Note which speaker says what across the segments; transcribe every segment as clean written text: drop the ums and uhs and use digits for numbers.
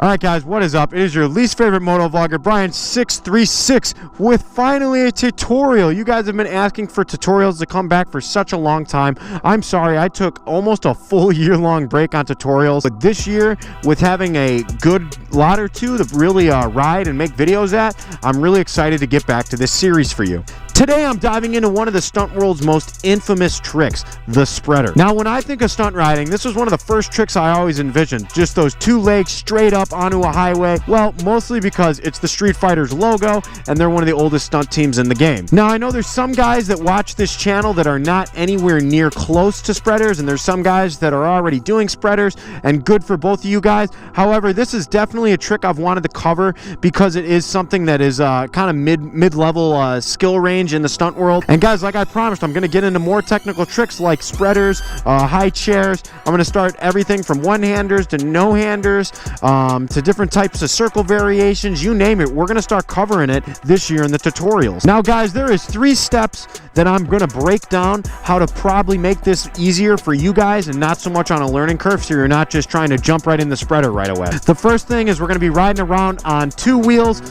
Speaker 1: Alright guys, what is up? It is your least favorite moto vlogger, Brian636, with finally a tutorial. You guys have been asking for tutorials to come back for such a long time. I'm sorry, I took almost a full year-long break on tutorials. But this year, with having a good lot or two to really ride and make videos at, I'm really excited to get back to this series for you. Today, I'm diving into one of the stunt world's most infamous tricks, the spreader. Now, when I think of stunt riding, this was one of the first tricks I always envisioned. Just those two legs straight up onto a highway. Well, mostly because it's the Street Fighter's logo, and they're one of the oldest stunt teams in the game. Now, I know there's some guys that watch this channel that are not anywhere near close to spreaders, and there's some guys that are already doing spreaders, and good for both of you guys. However, this is definitely a trick I've wanted to cover because it is something that is kind of mid-level skill range in the stunt world. And guys, like I promised, I'm going to get into more technical tricks like spreaders, high chairs. I'm going to start everything from one-handers to no-handers, to different types of circle variations, you name it. We're going to start covering it this year in the tutorials. Now guys, there is 3 steps that I'm going to break down how to probably make this easier for you guys and not so much on a learning curve, so you're not just trying to jump right in the spreader right away. The first thing is we're going to be riding around on 2 wheels,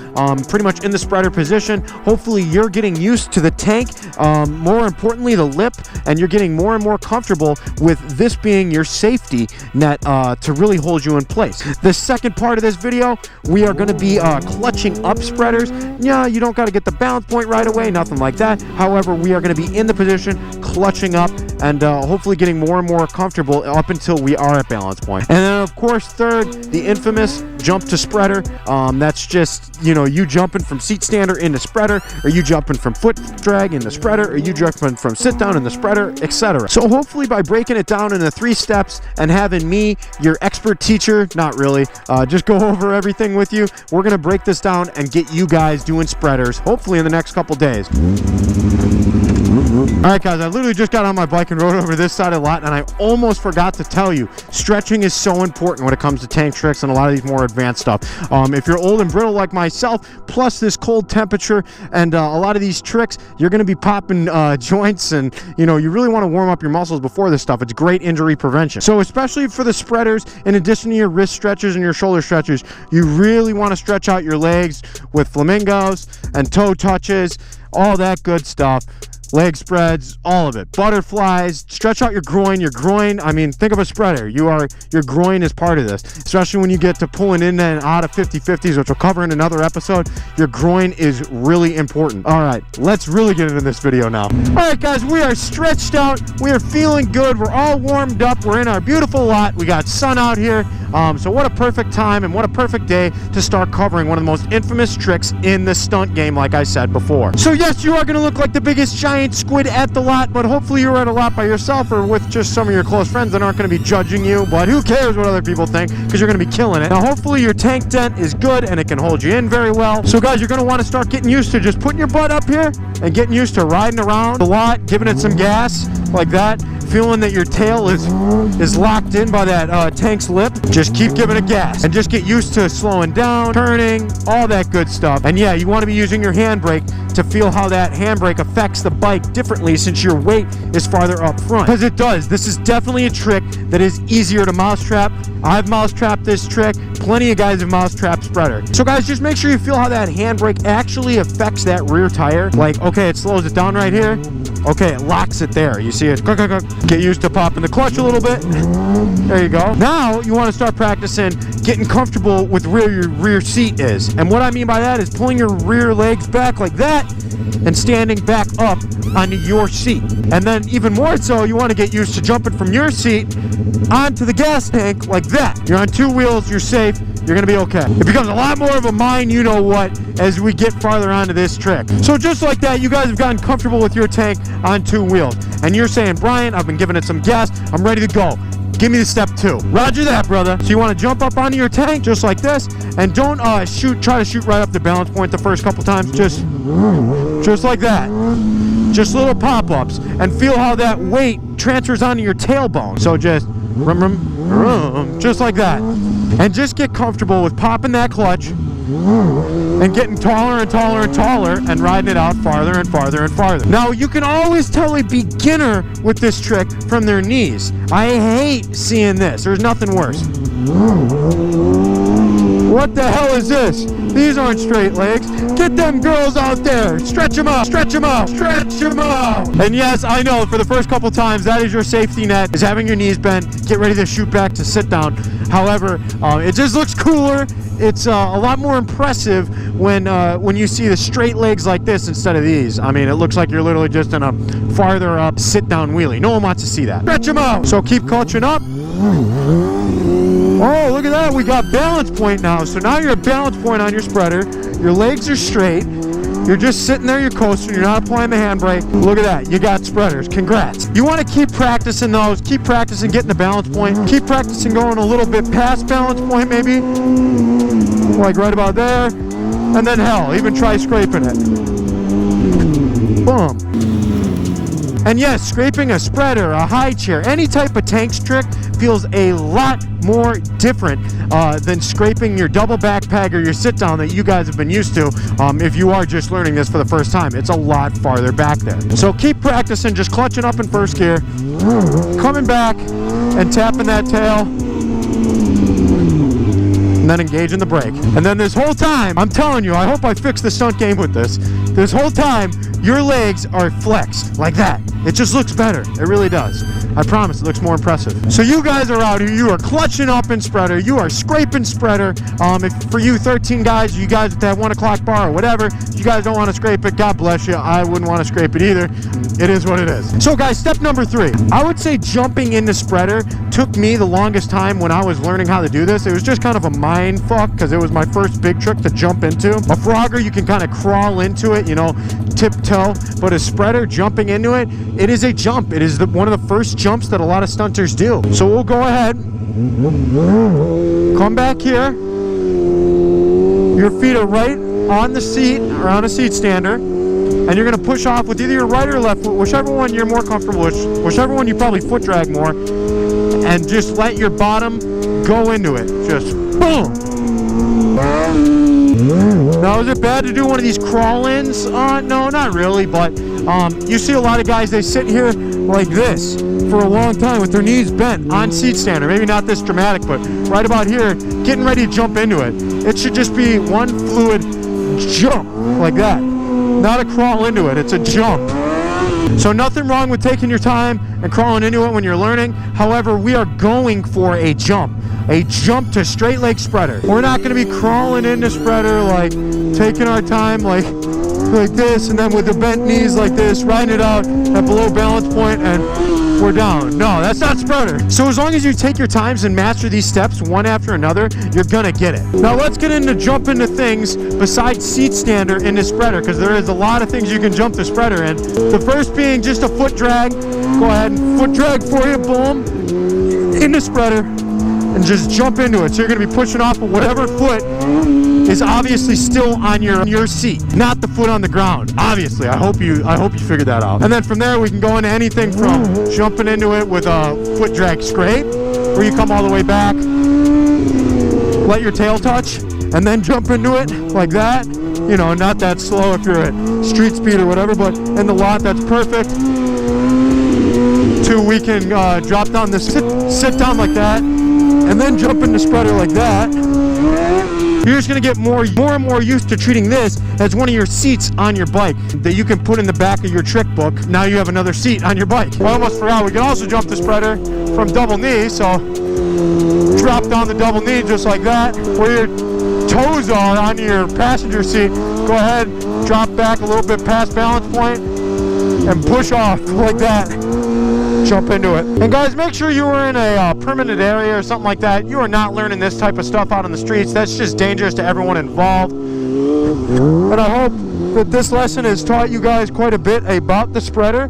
Speaker 1: pretty much in the spreader position. Hopefully you're getting used to the tank, more importantly the lip, and you're getting more and more comfortable with this being your safety net to really hold you in place. The second part of this video, we are going to be clutching up spreaders. Yeah, you don't got to get the balance point right away, nothing like that. However, we are going to be in the position, clutching up, and hopefully getting more and more comfortable up until we are at balance point. And then, of course, third, the infamous jump to spreader. That's just, you know, you jumping from seat stander into spreader, or you jumping from foot drag in the spreader, or you jumping from sit down in the spreader, etc. So hopefully by breaking it down into 3 steps and having me, your expert teacher, not really, just go over everything with you, we're going to break this down and get you guys doing spreaders, hopefully in the next couple days. Alright guys, I literally just got on my bike and rode over this side of the lot, and I almost forgot to tell you, stretching is so important when it comes to tank tricks and a lot of these more advanced stuff. If you're old and brittle like myself, plus this cold temperature and a lot of these tricks, you're going to be popping joints, and you know, you really want to warm up your muscles before this stuff. It's great injury prevention. So especially for the spreaders, in addition to your wrist stretches and your shoulder stretches, you really want to stretch out your legs with flamingos and toe touches, all that good stuff. Leg spreads, all of it. Butterflies, stretch out your groin. Your groin, I mean, think of a spreader. Your groin is part of this, especially when you get to pulling in and out of 50-50s, which we'll cover in another episode. Your groin is really important. All right, let's really get into this video now. All right, guys, we are stretched out. We are feeling good. We're all warmed up. We're in our beautiful lot. We got sun out here. So what a perfect time and what a perfect day to start covering one of the most infamous tricks in the stunt game, like I said before. So yes, you are going to look like the biggest giant squid at the lot, but hopefully you're at a lot by yourself or with just some of your close friends that aren't going to be judging you, but who cares what other people think, because you're going to be killing it. Now hopefully your tank dent is good and it can hold you in very well. So guys, you're going to want to start getting used to just putting your butt up here and getting used to riding around the lot, giving it some gas like that, feeling that your tail is locked in by that tank's lip. Just keep giving it gas and just get used to slowing down, turning, all that good stuff. And yeah, you want to be using your handbrake to feel how that handbrake affects the bike differently since your weight is farther up front, because it does. This is definitely a trick that is easier to mousetrap. I've mousetrapped this trick. Plenty of guys have mousetrapped spreader. So guys, just make sure you feel how that handbrake actually affects that rear tire. Like, okay, it slows it down right here. Okay, it locks it there. You see it. Get used to popping the clutch a little bit. There you go. Now you want to start practicing getting comfortable with where your rear seat is. And what I mean by that is pulling your rear legs back like that and standing back up onto your seat. And then even more so, you want to get used to jumping from your seat onto the gas tank like that. You're on 2 wheels, you're safe, you're going to be okay. It becomes a lot more of a mind you know what as we get farther onto this trick. So just like that, you guys have gotten comfortable with your tank on 2 wheels. And you're saying, Brian, I've been giving it some gas, I'm ready to go. Give me the step 2. Roger that, brother. So you want to jump up onto your tank just like this, and don't try to shoot right up the balance point the first couple times. Just like that. Just little pop-ups, and feel how that weight transfers onto your tailbone. So just like that. And just get comfortable with popping that clutch and getting taller and taller and taller and riding it out farther and farther and farther. Now, you can always tell a beginner with this trick from their knees. I hate seeing this. There's nothing worse. What the hell is this? These aren't straight legs. Get them girls out there. Stretch them out. Stretch them out. Stretch them out. And yes, I know for the first couple times that is your safety net, is having your knees bent. Get ready to shoot back to sit down. However, it just looks cooler. It's a lot more impressive when you see the straight legs like this instead of these. I mean, it looks like you're literally just in a farther up sit-down wheelie. No one wants to see that. Stretch them out. So keep clutching up. Oh, look at that. We got balance point now. So now you're at balance point on your spreader. Your legs are straight. You're just sitting there, you're coasting, you're not applying the handbrake. Look at that, you got spreaders, congrats. You wanna keep practicing those, keep practicing getting the balance point, keep practicing going a little bit past balance point maybe, like right about there, and then hell, even try scraping it. Boom. And yes, scraping a spreader, a high chair, any type of tanks trick feels a lot more different than scraping your double backpack or your sit down that you guys have been used to if you are just learning this for the first time. It's a lot farther back there. So keep practicing, just clutching up in first gear, coming back and tapping that tail, and then engaging the brake. And then this whole time, I'm telling you, I hope I fix the stunt game with this. This whole time, your legs are flexed like that. It just looks better. It really does. I promise it looks more impressive. So you guys are out here, you are clutching up in spreader, you are scraping spreader. If for you 13 guys, you guys with that 1 o'clock bar or whatever, you guys don't want to scrape it, God bless you. I wouldn't want to scrape it either. It is what it is. So guys, step number 3. I would say jumping into spreader took me the longest time when I was learning how to do this. It was just kind of a mind fuck because it was my first big trick to jump into. A frogger, you can kind of crawl into it, you know, tiptoe, but a spreader, jumping into it, it is a jump. It is one of the first jumps that a lot of stunters do. So we'll go ahead, come back here, your feet are right on the seat or on a seat stander, and you're going to push off with either your right or left foot, whichever one you're more comfortable with, whichever one you probably foot drag more, and just let your bottom go into it. Just boom. Now, is it bad to do one of these crawl-ins? No, not really, but you see a lot of guys, they sit here like this for a long time with their knees bent on seat stander. Maybe not this dramatic, but right about here, getting ready to jump into it. It should just be one fluid jump like that. Not a crawl into it, it's a jump. So nothing wrong with taking your time and crawling into it when you're learning. However, we are going for a jump to straight leg spreader. We're not going to be crawling into spreader like taking our time like this and then with the bent knees like this, riding it out at below balance point and we're down. No, that's not spreader. So as long as you take your times and master these steps one after another, you're gonna get it. Now let's get into jump into things besides seat stander into spreader, because there is a lot of things you can jump the spreader in. The first being just a foot drag. Go ahead and foot drag for you, boom, into spreader, and just jump into it. So you're gonna be pushing off of whatever foot is obviously still on your seat, not the foot on the ground. Obviously, I hope you figured that out. And then from there, we can go into anything from jumping into it with a foot drag scrape, where you come all the way back, let your tail touch, and then jump into it like that. You know, not that slow if you're at street speed or whatever, but in the lot, that's perfect. Two, we can drop down the sit down like that, and then jump into spreader like that. You're just going to get more and more used to treating this as one of your seats on your bike that you can put in the back of your trick book. Now you have another seat on your bike. I almost forgot, we can also jump the spreader from double knee, so drop down the double knee just like that. Where your toes are on your passenger seat, go ahead, drop back a little bit past balance point, and push off like that. Jump into it. And guys, make sure you are in a permanent area or something like that. You are not learning this type of stuff out on the streets. That's just dangerous to everyone involved. And I hope that this lesson has taught you guys quite a bit about the spreader.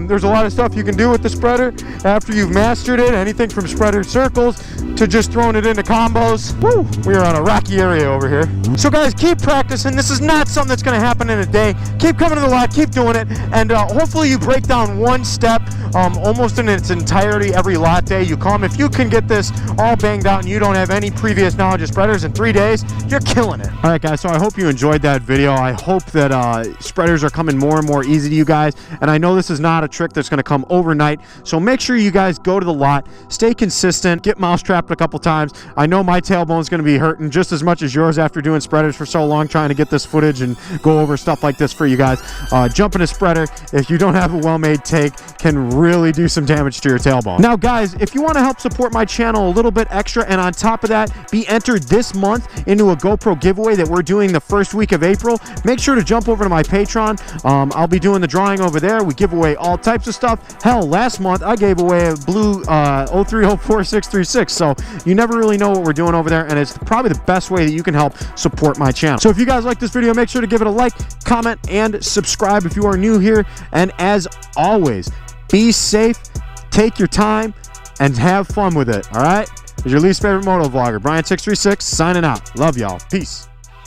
Speaker 1: There's a lot of stuff you can do with the spreader after you've mastered it. Anything from spreader circles to just throwing it into combos. Woo! We are on a rocky area over here. So guys, keep practicing. This is not something that's going to happen in a day. Keep coming to the lot, keep doing it, and hopefully you break down one step almost in its entirety every lot day you come. If you can get this all banged out and you don't have any previous knowledge of spreaders in 3 days, you're killing it. All right, guys, so I hope you enjoyed that video. I hope that spreaders are coming more and more easy to you guys, and I know this is not a trick that's going to come overnight, so make sure you guys go to the lot, stay consistent, get mousetrap stepped a couple times. I know my tailbone's going to be hurting just as much as yours after doing spreaders for so long, trying to get this footage and go over stuff like this for you guys. Jumping a spreader, if you don't have a well-made take, can really do some damage to your tailbone. Now, guys, if you want to help support my channel a little bit extra, and on top of that, be entered this month into a GoPro giveaway that we're doing the first week of April, make sure to jump over to my Patreon. I'll be doing the drawing over there. We give away all types of stuff. Hell, last month I gave away a blue 0304636. So you never really know what we're doing over there, and it's probably the best way that you can help support my channel. So if you guys like this video, make sure to give it a like, comment, and subscribe if you are new here. And as always, be safe, take your time, and have fun with it. All right? It's your least favorite moto vlogger, Brian636, signing out. Love y'all. Peace.